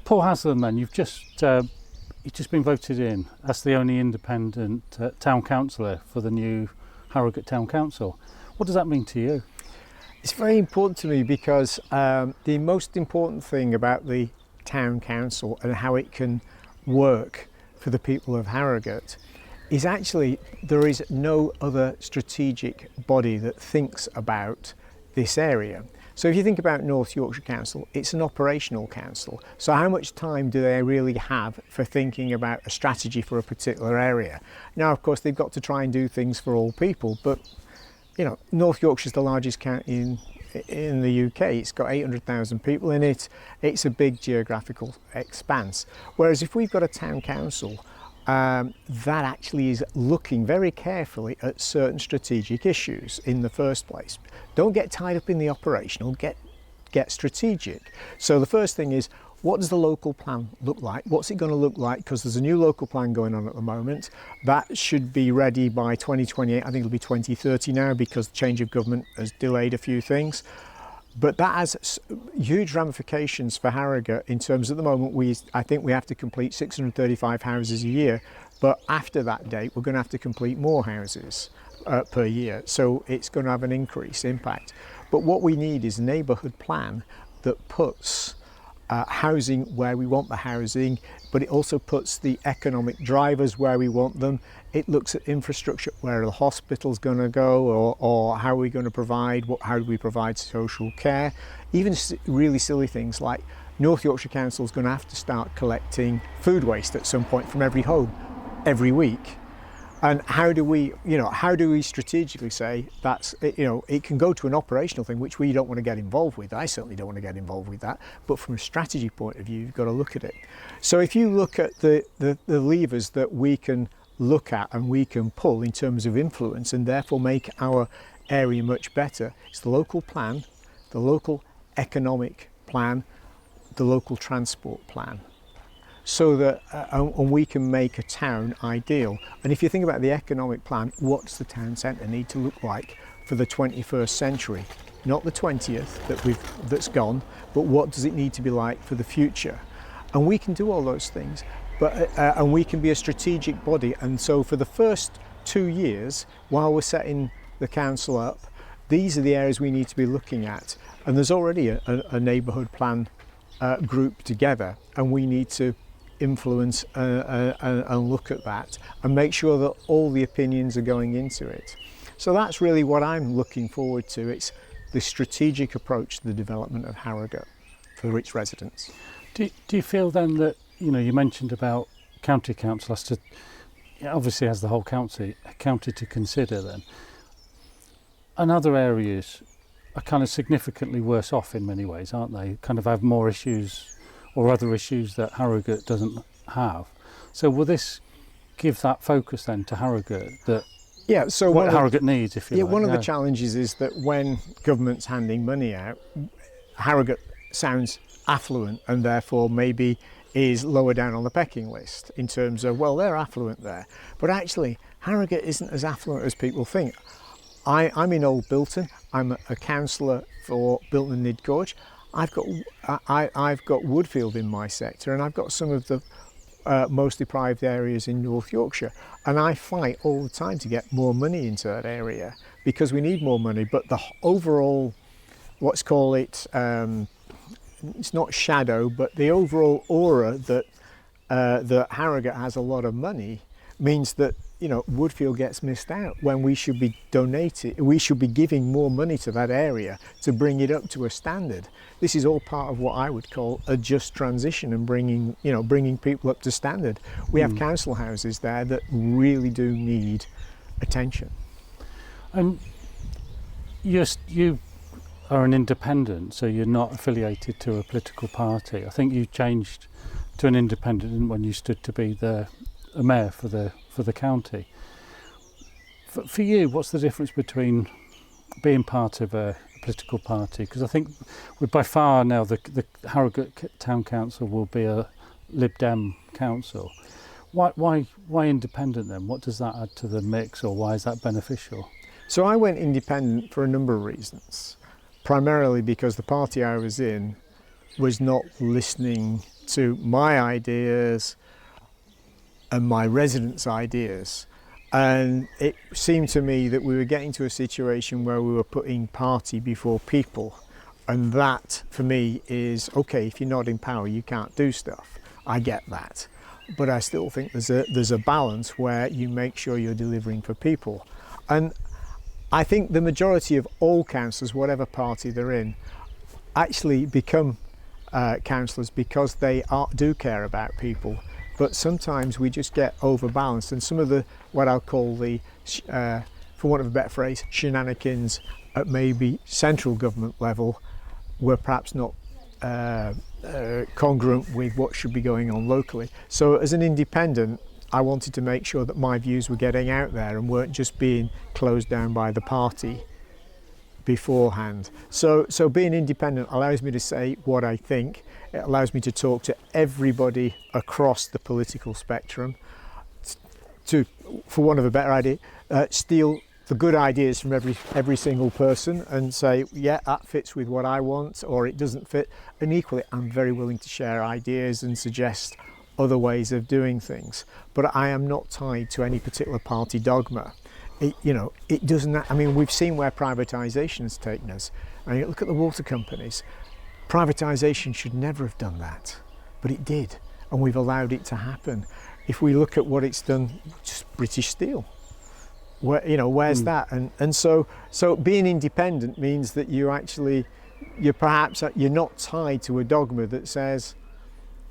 Paul Haslam, then, you've just been voted in as the only independent town councillor for the new Harrogate Town Council. What does that mean to you? It's very important to me because the most important thing about the town council and how it can work for the people of Harrogate is actually there is no other strategic body that thinks about this area. So if you think about North Yorkshire Council, it's an operational council. So how much time do they really have for thinking about a strategy for a particular area? Now, of course, they've got to try and do things for all people, but you know, North Yorkshire's the largest county in the UK. It's got 800,000 people in it. It's a big geographical expanse. Whereas if we've got a town council that actually is looking very carefully at certain strategic issues in the first place. Don't get tied up in the operational, get strategic. So the first thing is, what does the local plan look like? What's it going to look like? Because there's a new local plan going on at the moment. That should be ready by 2028. I think it'll be 2030 now because the change of government has delayed a few things. But that has huge ramifications for Harrogate in terms at the moment I think we have to complete 635 houses a year, but after that date we're going to have to complete more houses per year, so it's going to have an increased impact. But what we need is a neighbourhood plan that puts housing where we want the housing, but it also puts the economic drivers where we want them. It looks at infrastructure, where the hospital's going to go, or how are we going to provide, how do we provide social care. Even really silly things like North Yorkshire Council is going to have to start collecting food waste at some point from every home every week. And how do we strategically say that's, it can go to an operational thing, which we don't want to get involved with. I certainly don't want to get involved with that. But from a strategy point of view, you've got to look at it. So if you look at the levers that we can look at and we can pull in terms of influence and therefore make our area much better, it's the local plan, the local economic plan, the local transport plan. So that and we can make a town ideal. And if you think about the economic plan, what's the town centre need to look like for the 21st century? Not the 20th that's gone, but what does it need to be like for the future? And we can do all those things, but and we can be a strategic body. And so for the first 2 years, while we're setting the council up, these are the areas we need to be looking at. And there's already a neighbourhood plan group together, and we need to influence and look at that and make sure that all the opinions are going into it. So that's really what I'm looking forward to. It's the strategic approach to the development of Harrogate for its residents. Do you feel then that, you mentioned about county council has to, obviously has the whole county to consider then, and other areas are kind of significantly worse off in many ways, aren't they? Kind of have more issues or other issues that Harrogate doesn't have. So will this give that focus then to Harrogate, that so what Harrogate needs, if you like? One of the challenges is that when government's handing money out, Harrogate sounds affluent and therefore maybe is lower down on the pecking list in terms of, well, they're affluent there. But actually, Harrogate isn't as affluent as people think. I'm in Old Bilton. I'm a councillor for Bilton and Nid Gorge. I've got Woodfield in my sector, and I've got some of the most deprived areas in North Yorkshire, and I fight all the time to get more money into that area because we need more money. But the overall, let's call it, it's not shadow, but the overall aura that Harrogate has a lot of money means that Woodfield gets missed out when we should be giving more money to that area to bring it up to a standard. This is all part of what I would call a just transition and bringing people up to standard. We have council houses there that really do need attention. And you are an independent, so you're not affiliated to a political party. I think you changed to an independent when you stood to be a mayor for the county. For you, what's the difference between being part of a political party? Because I think by far now the Harrogate Town Council will be a Lib Dem council. Why independent then? What does that add to the mix, or why is that beneficial? So I went independent for a number of reasons. Primarily because the party I was in was not listening to my ideas and my residents' ideas. And it seemed to me that we were getting to a situation where we were putting party before people. And that, for me, is, okay, if you're not in power, you can't do stuff. I get that. But I still think there's a balance where you make sure you're delivering for people. And I think the majority of all councillors, whatever party they're in, actually become councillors because they do care about people. But sometimes we just get overbalanced, and some of the, what I'll call the, for want of a better phrase, shenanigans at maybe central government level were perhaps not congruent with what should be going on locally. So as an independent, I wanted to make sure that my views were getting out there and weren't just being closed down by the party beforehand. So being independent allows me to say what I think. It allows me to talk to everybody across the political spectrum to, for want of a better idea, steal the good ideas from every single person and say, yeah, that fits with what I want, or it doesn't fit. And equally, I'm very willing to share ideas and suggest other ways of doing things. But I am not tied to any particular party dogma. It doesn't, I mean, we've seen where privatisation has taken us. I mean, look at the water companies. Privatisation should never have done that, but it did, and we've allowed it to happen. If we look at what it's done, just British Steel, where's that? And so being independent means that you're not tied to a dogma that says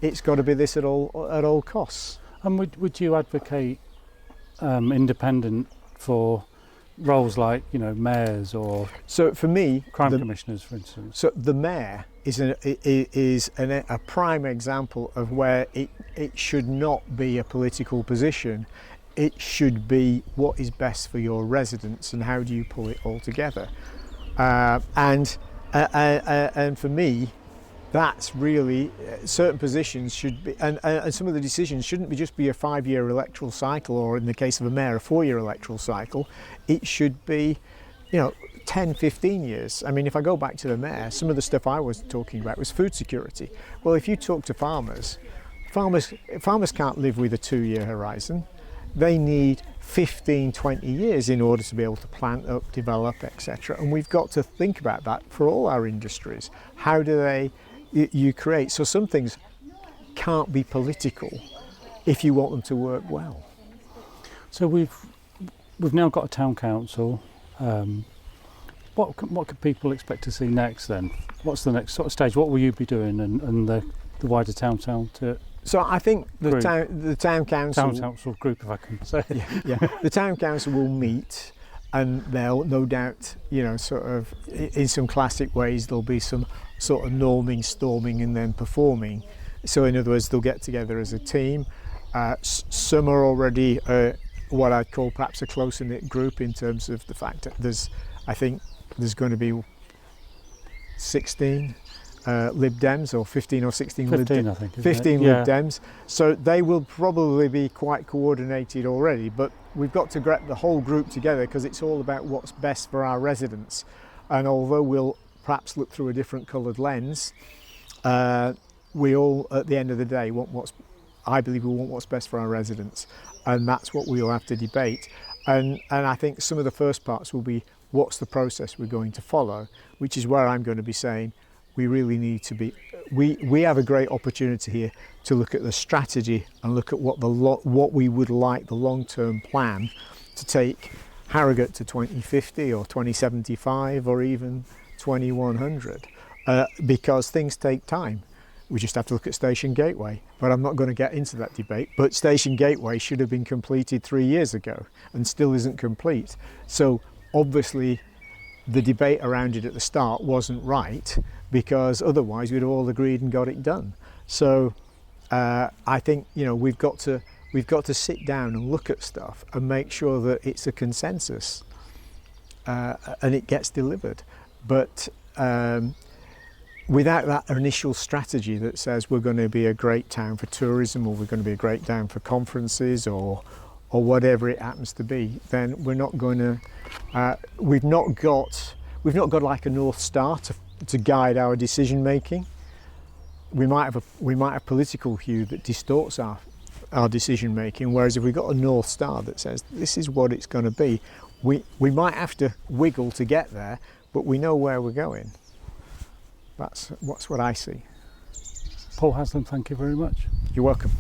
it's got to be this at all costs. And would you advocate independent for roles like mayors or for me, crime commissioners, for instance? So the mayor is a prime example of where it should not be a political position. It should be what is best for your residents and how do you pull it all together. And for me, that's really certain positions should be, and some of the decisions shouldn't just be a 5-year electoral cycle, or in the case of a mayor, a 4-year electoral cycle. It should be 10, 15 years. I mean, if I go back to the mayor, some of the stuff I was talking about was food security. Well, if you talk to farmers can't live with a 2-year horizon. They need 15, 20 years in order to be able to plant up, develop, etc. And we've got to think about that for all our industries. How do you create? So some things can't be political if you want them to work well. So we've now got a town council. What could people expect to see next then? What's the next sort of stage? What will you be doing and the wider town to? So I think the town council group, if I can say. Yeah. The town council will meet, and they'll no doubt, sort of in some classic ways, there'll be some sort of norming, storming, and then performing. So in other words, they'll get together as a team. Some are already what I'd call perhaps a closer-knit group in terms of the fact that there's going to be 16 Lib Dems, or 15 or 16 15, Lib Dems. I think, 15 Lib Dems. So they will probably be quite coordinated already, but we've got to get the whole group together because it's all about what's best for our residents. And although we'll perhaps look through a different coloured lens, we all, at the end of the day, I believe we want what's best for our residents, and that's what we'll have to debate. And I think some of the first parts will be what's the process we're going to follow, which is where I'm going to be saying we really need to be. We have a great opportunity here to look at the strategy and look at what we would like the long-term plan to take Harrogate to 2050 or 2075 or even 2100, because things take time. We just have to look at Station Gateway, but I'm not going to get into that debate. But Station Gateway should have been completed 3 years ago and still isn't complete. So obviously the debate around it at the start wasn't right, because otherwise we'd have all agreed and got it done. So I think we've got to sit down and look at stuff and make sure that it's a consensus and it gets delivered. But without that initial strategy that says we're going to be a great town for tourism, or we're going to be a great town for conferences, or whatever it happens to be, then we're not going to. We've not got like a North Star to guide our decision making. we might have political hue that distorts our decision making, whereas if we've got a North Star that says this is what it's going to be, we might have to wiggle to get there, but we know where we're going. That's what I see. Paul Haslam, thank you very much. You're welcome.